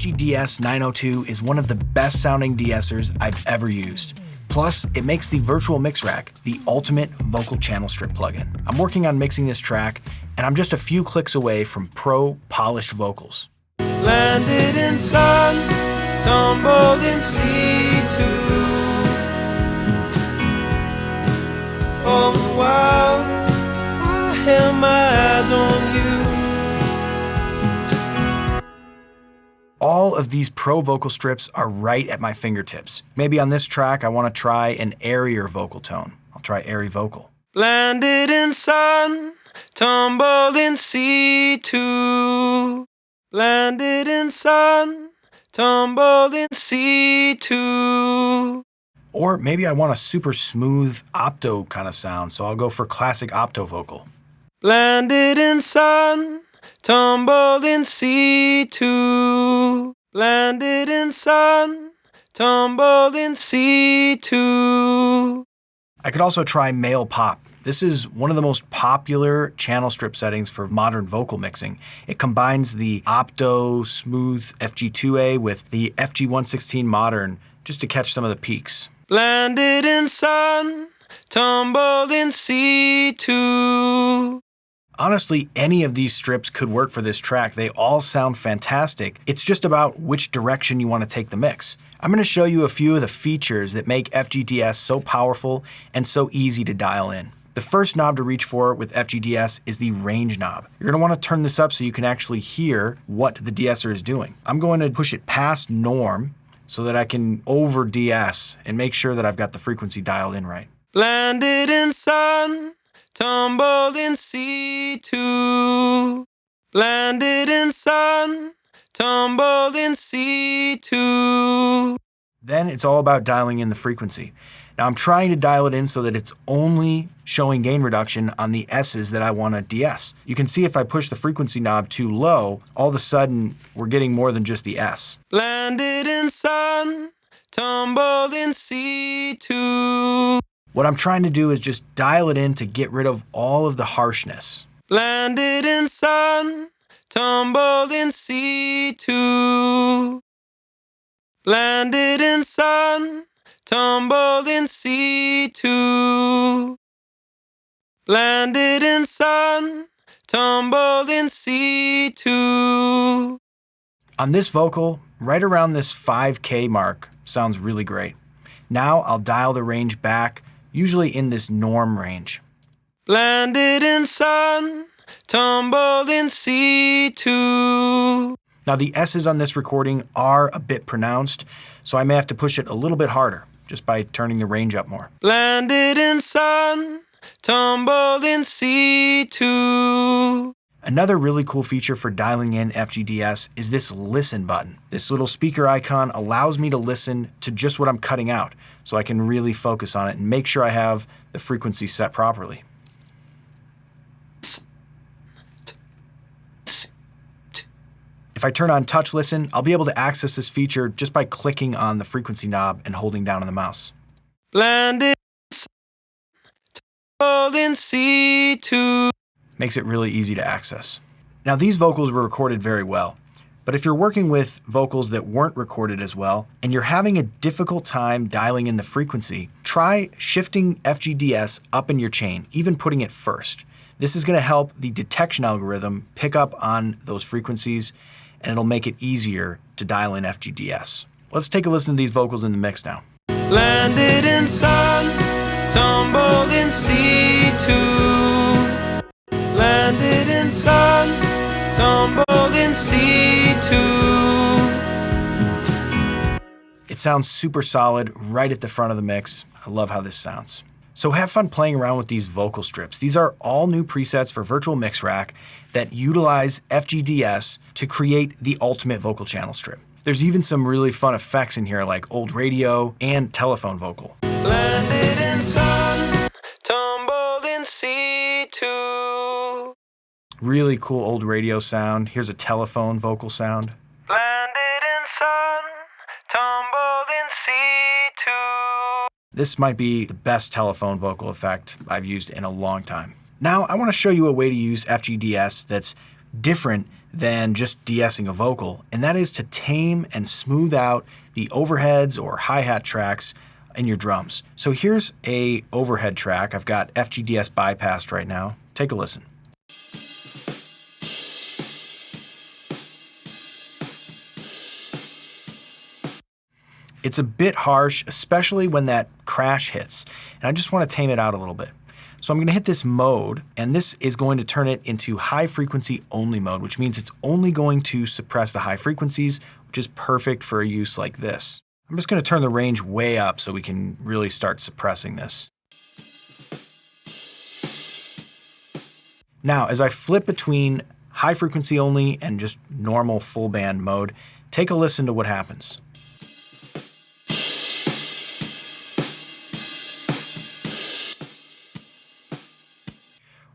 FGDS 902 is one of the best sounding de-essers I've ever used. Plus, it makes the virtual mix rack the ultimate vocal channel strip plugin. I'm working on mixing this track, and I'm just a few clicks away from pro polished vocals. Landed in sun, tumbled in C2. All the while, I held my eyes on you. All of these pro vocal strips are right at my fingertips. Maybe on this track, I want to try an airier vocal tone. I'll try airy vocal. Landed in sun, tumbled in C2. Landed in sun, tumbled in C2. Or maybe I want a super smooth opto kind of sound, so I'll go for classic opto vocal. Landed in sun, tumbled in C2. Landed in sun, tumbled in C2. I could also try male pop. This is one of the most popular channel strip settings for modern vocal mixing. It combines the opto smooth FG2A with the FG116 modern just to catch some of the peaks. Landed in sun, tumbled in C2. Honestly, any of these strips could work for this track. They all sound fantastic. It's just about which direction you want to take the mix. I'm going to show you a few of the features that make FGDS so powerful and so easy to dial in. The first knob to reach for with FGDS is the range knob. You're going to want to turn this up so you can actually hear what the de-esser is doing. I'm going to push it past norm so that I can over de-ess and make sure that I've got the frequency dialed in right. Landed in sun, tumbled in C2. Landed in sun, tumbled in C2. Then it's all about dialing in the frequency. Now I'm trying to dial it in so that it's only showing gain reduction on the S's that I want to de-ess. You can see if I push the frequency knob too low, all of a sudden we're getting more than just the S. Landed in sun, tumbled in C2. What I'm trying to do is just dial it in to get rid of all of the harshness. Landed in sun, tumbled in C2. Landed in sun, tumbled in C2. Landed in sun, tumbled in C2. On this vocal, right around this 5K mark sounds really great. Now I'll dial the range back, usually in this norm range. Landed in sun, tumbled in C2. Now the S's on this recording are a bit pronounced, so I may have to push it a little bit harder just by turning the range up more. Landed in sun, tumbled in C2. Another really cool feature for dialing in FGDS is this listen button. This little speaker icon allows me to listen to just what I'm cutting out, so I can really focus on it and make sure I have the frequency set properly. If I turn on touch listen, I'll be able to access this feature just by clicking on the frequency knob and holding down on the mouse. Landed in C2. Makes it really easy to access. Now these vocals were recorded very well, but if you're working with vocals that weren't recorded as well, and you're having a difficult time dialing in the frequency, try shifting FGDS up in your chain, even putting it first. This is going to help the detection algorithm pick up on those frequencies, and it'll make it easier to dial in FGDS. Let's take a listen to these vocals in the mix now. Landed in sun, tumbled in C2. Landed in sun, tumbled in C2. It sounds super solid right at the front of the mix. I love how this sounds. So have fun playing around with these vocal strips. These are all new presets for Virtual Mix Rack that utilize FGDS to create the ultimate vocal channel strip. There's even some really fun effects in here like old radio and telephone vocal. Landed in sun, tumbled in C2. Really cool old radio sound. Here's a telephone vocal sound. Landed in sun, tumbled in C2. This might be the best telephone vocal effect I've used in a long time. Now I want to show you a way to use FGDS that's different than just de-essing a vocal, and that is to tame and smooth out the overheads or hi-hat tracks in your drums. So here's a overhead track. I've got FGDS bypassed right now. Take a listen. It's a bit harsh, especially when that crash hits, and I just want to tame it out a little bit. So I'm going to hit this mode, and this is going to turn it into high frequency only mode, which means it's only going to suppress the high frequencies, which is perfect for a use like this. I'm just going to turn the range way up so we can really start suppressing this. Now, as I flip between high frequency only and just normal full band mode, take a listen to what happens.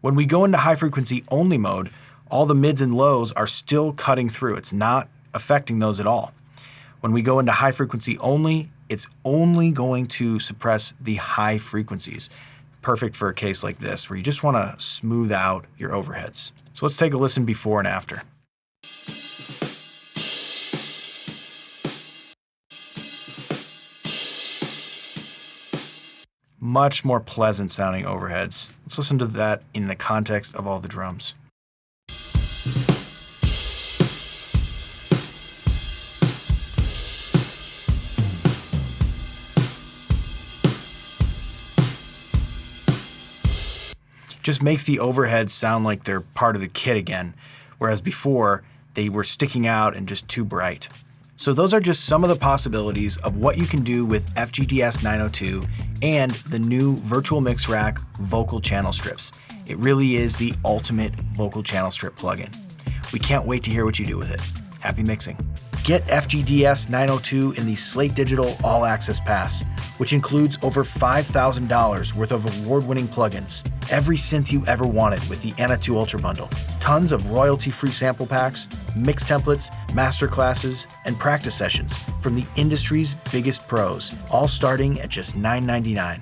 When we go into high frequency only mode, all the mids and lows are still cutting through. It's not affecting those at all. When we go into high frequency only, it's only going to suppress the high frequencies. Perfect for a case like this, where you just want to smooth out your overheads. So let's take a listen before and after. Much more pleasant sounding overheads. Let's listen to that in the context of all the drums. Just makes the overheads sound like they're part of the kit again, whereas before they were sticking out and just too bright. So those are just some of the possibilities of what you can do with FGDS 902 and the new Virtual Mix Rack vocal channel strips. It really is the ultimate vocal channel strip plugin. We can't wait to hear what you do with it. Happy mixing. Get FGDS 902 in the Slate Digital All Access Pass, which includes over $5,000 worth of award-winning plugins, every synth you ever wanted with the Anna 2 Ultra Bundle, tons of royalty-free sample packs, mix templates, master classes, and practice sessions from the industry's biggest pros, all starting at just $9.99.